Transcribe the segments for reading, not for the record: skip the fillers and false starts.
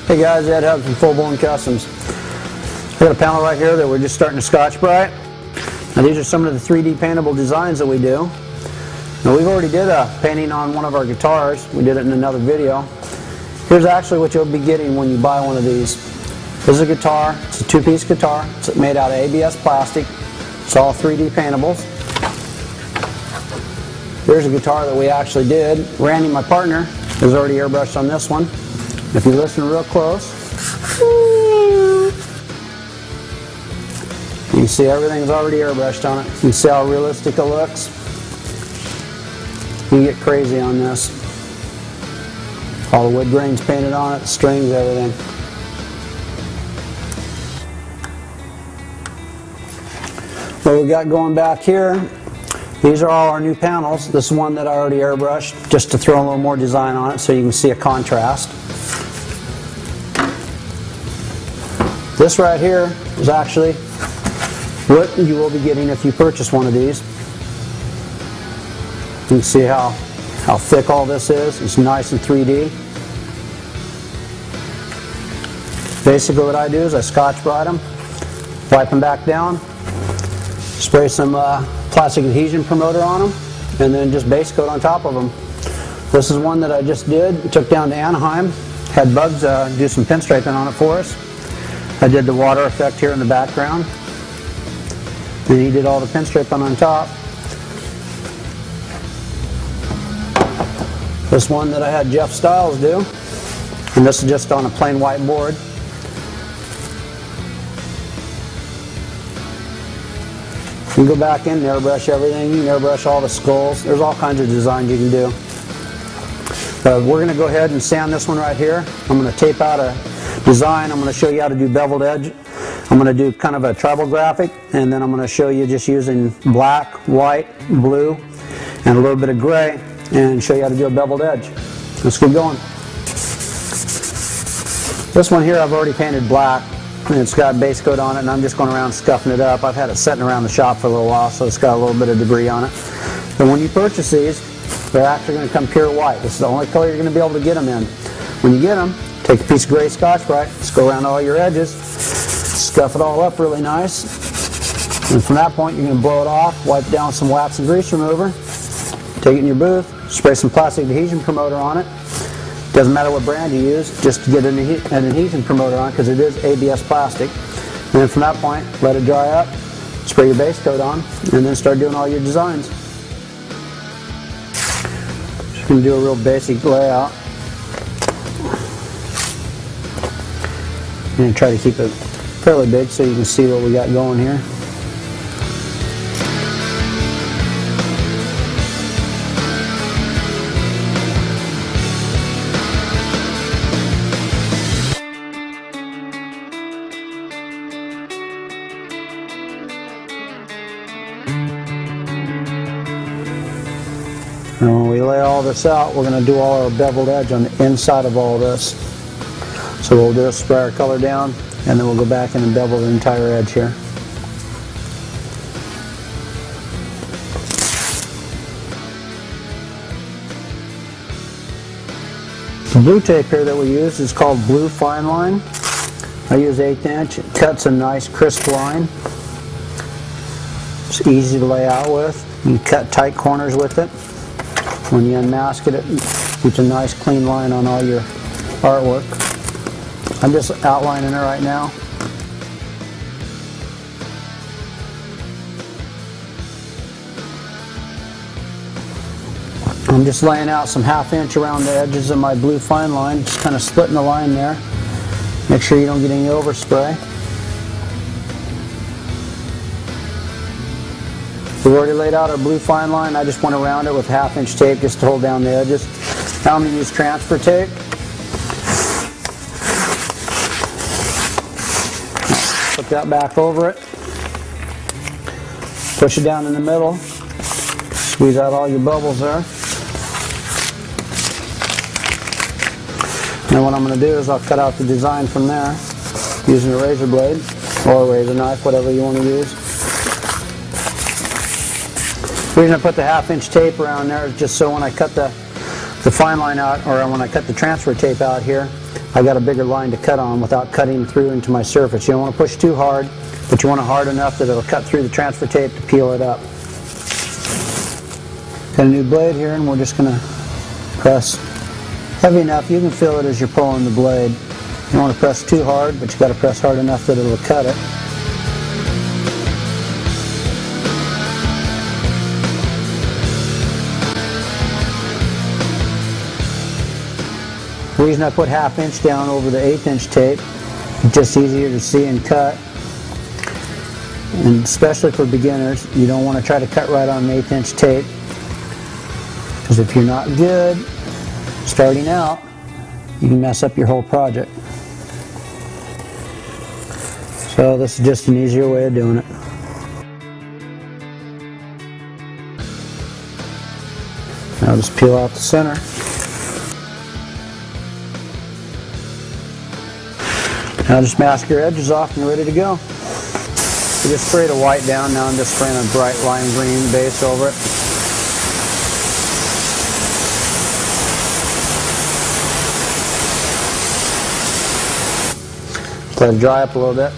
Hey guys, Ed Hubbs from Full Blown Customs. We got a panel right here that we're just starting to Scotch Brite. Now these are some of the 3D paintable designs that we do. Now we've already did a painting on one of our guitars. We did it in another video. Here's actually what you'll be getting when you buy one of these. This is a guitar. It's a two-piece guitar. It's made out of ABS plastic. It's all 3D paintables. Here's a guitar that we actually did. Randy, my partner, has already airbrushed on this one. If you listen real close, you can see everything's already airbrushed on it. You can see how realistic it looks. You can get crazy on this. All the wood grains painted on it, the strings, everything. What we got going back here, these are all our new panels. This is one that I already airbrushed just to throw a little more design on it so you can see a contrast. This right here is actually what you will be getting if you purchase one of these. You can see how thick all this is. It's nice and 3D. Basically what I do is I Scotch Brite them, wipe them back down, spray some plastic adhesion promoter on them, and then just base coat on top of them. This is one that I just did. Took down to Anaheim, had Bugs do some pinstriping on it for us. I did the water effect here in the background, and he did all the pinstriping on top. This one that I had Jeff Styles do, and this is just on a plain white board. You can go back in and airbrush everything. You can airbrush all the skulls. There's all kinds of designs you can do. We're going to go ahead and sand this one right here. I'm going to tape out a design. I'm going to show you how to do beveled edge. I'm going to do kind of a tribal graphic, and then I'm going to show you just using black, white, blue, and a little bit of gray, and show you how to do a beveled edge. Let's get going. This one here I've already painted black, and it's got base coat on it, and I'm just going around scuffing it up. I've had it sitting around the shop for a little while, so it's got a little bit of debris on it. But when you purchase these, they're actually going to come pure white. This is the only color you're going to be able to get them in. When you get them, take a piece of gray Scotch Brite, just go around all your edges, scuff it all up really nice, and from that point you're going to blow it off, wipe down some wax and grease remover, take it in your booth, spray some plastic adhesion promoter on it. Doesn't matter what brand you use, just to get an adhesion promoter on it because it is ABS plastic. And then from that point, let it dry up, spray your base coat on, and then start doing all your designs. Just going to do a real basic layout. And try to keep it fairly big so you can see what we got going here. And when we lay all this out, we're going to do all our beveled edge on the inside of all this. So we'll just spray our color down, and then we'll go back in and bevel the entire edge here. The blue tape here that we use is called Blue Fine Line. I use 1/8 inch. It cuts a nice crisp line. It's easy to lay out with. You can cut tight corners with it. When you unmask it, it keeps a nice clean line on all your artwork. I'm just outlining it right now. I'm just laying out some 1/2 inch around the edges of my blue fine line, just kind of splitting the line there. Make sure you don't get any overspray. We've already laid out our blue fine line. I just went around it with 1/2 inch tape just to hold down the edges. Now I'm going to use transfer tape. Put that back over it. Push it down in the middle. Squeeze out all your bubbles there. And what I'm going to do is I'll cut out the design from there using a razor blade or a razor knife, whatever you want to use. The reason I put the 1/2 inch tape around there is just so when I cut the fine line out, or when I cut the transfer tape out here, I got a bigger line to cut on without cutting through into my surface. You don't want to push too hard, but you want it hard enough that it'll cut through the transfer tape to peel it up. Got a new blade here, and we're just going to press heavy enough. You can feel it as you're pulling the blade. You don't want to press too hard, but you got to press hard enough that it'll cut it. The reason I put 1/2 inch down over the 1/8 inch tape, it's just easier to see and cut. And especially for beginners, you don't want to try to cut right on an 1/8 inch tape, because if you're not good starting out, you can mess up your whole project. So this is just an easier way of doing it. Now just peel out the center. Now just mask your edges off and you're ready to go. We just sprayed a white down, now I'm just spraying a bright lime green base over it. Just let it dry up a little bit.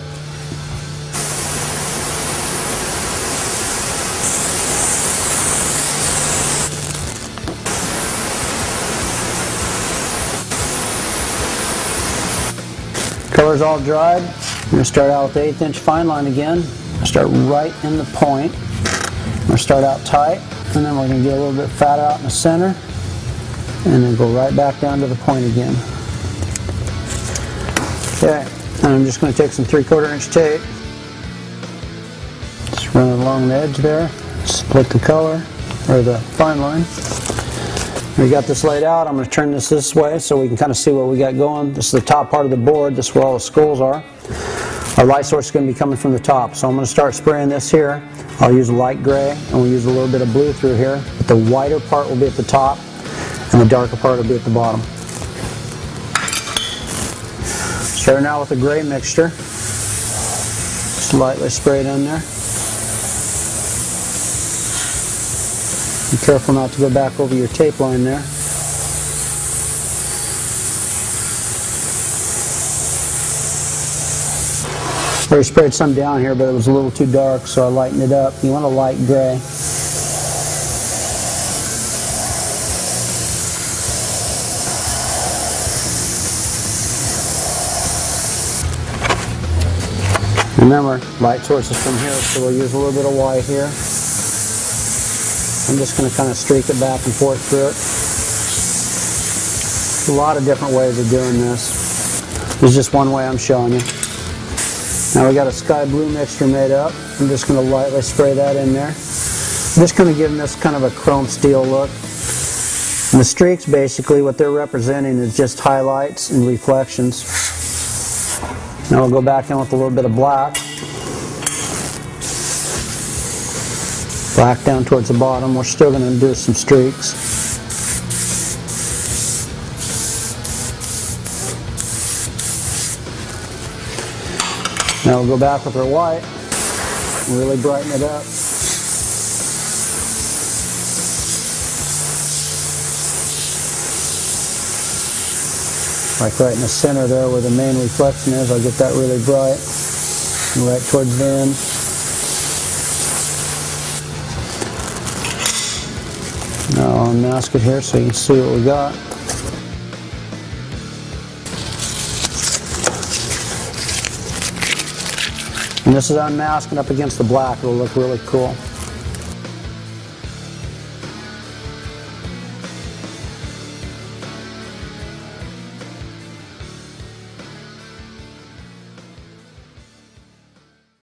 Color's all dried. I'm going to start out with the 1/8 inch fine line again. Start right in the point. I'm going to start out tight, and then we're going to get a little bit fatter out in the center, and then go right back down to the point again. Okay, and I'm just going to take some 3/4 inch tape. Just run it along the edge there. Split the color, or the fine line. We got this laid out. I'm going to turn this way so we can kind of see what we got going. This is the top part of the board. This is where all the skulls are. Our light source is going to be coming from the top. So I'm going to start spraying this here. I'll use light gray, and we'll use a little bit of blue through here. But the whiter part will be at the top, and the darker part will be at the bottom. Starting out with a gray mixture. Just lightly spray it in there. Be careful not to go back over your tape line there. I already sprayed some down here, but it was a little too dark, so I lightened it up. You want a light gray. Remember, light source is from here, so we'll use a little bit of white here. I'm just going to kind of streak it back and forth through it. There's a lot of different ways of doing this. This is just one way I'm showing you. Now we got a sky blue mixture made up. I'm just going to lightly spray that in there. I'm just going to give this kind of a chrome steel look. And the streaks, basically, what they're representing is just highlights and reflections. Now we'll go back in with a little bit of black. Black down towards the bottom. We're still going to do some streaks. Now we'll go back with our white and really brighten it up. Like right in the center there where the main reflection is, I'll get that really bright. And right towards the end. Now I'll unmask it here so you can see what we got. And this is unmasking up against the black. It'll look really cool.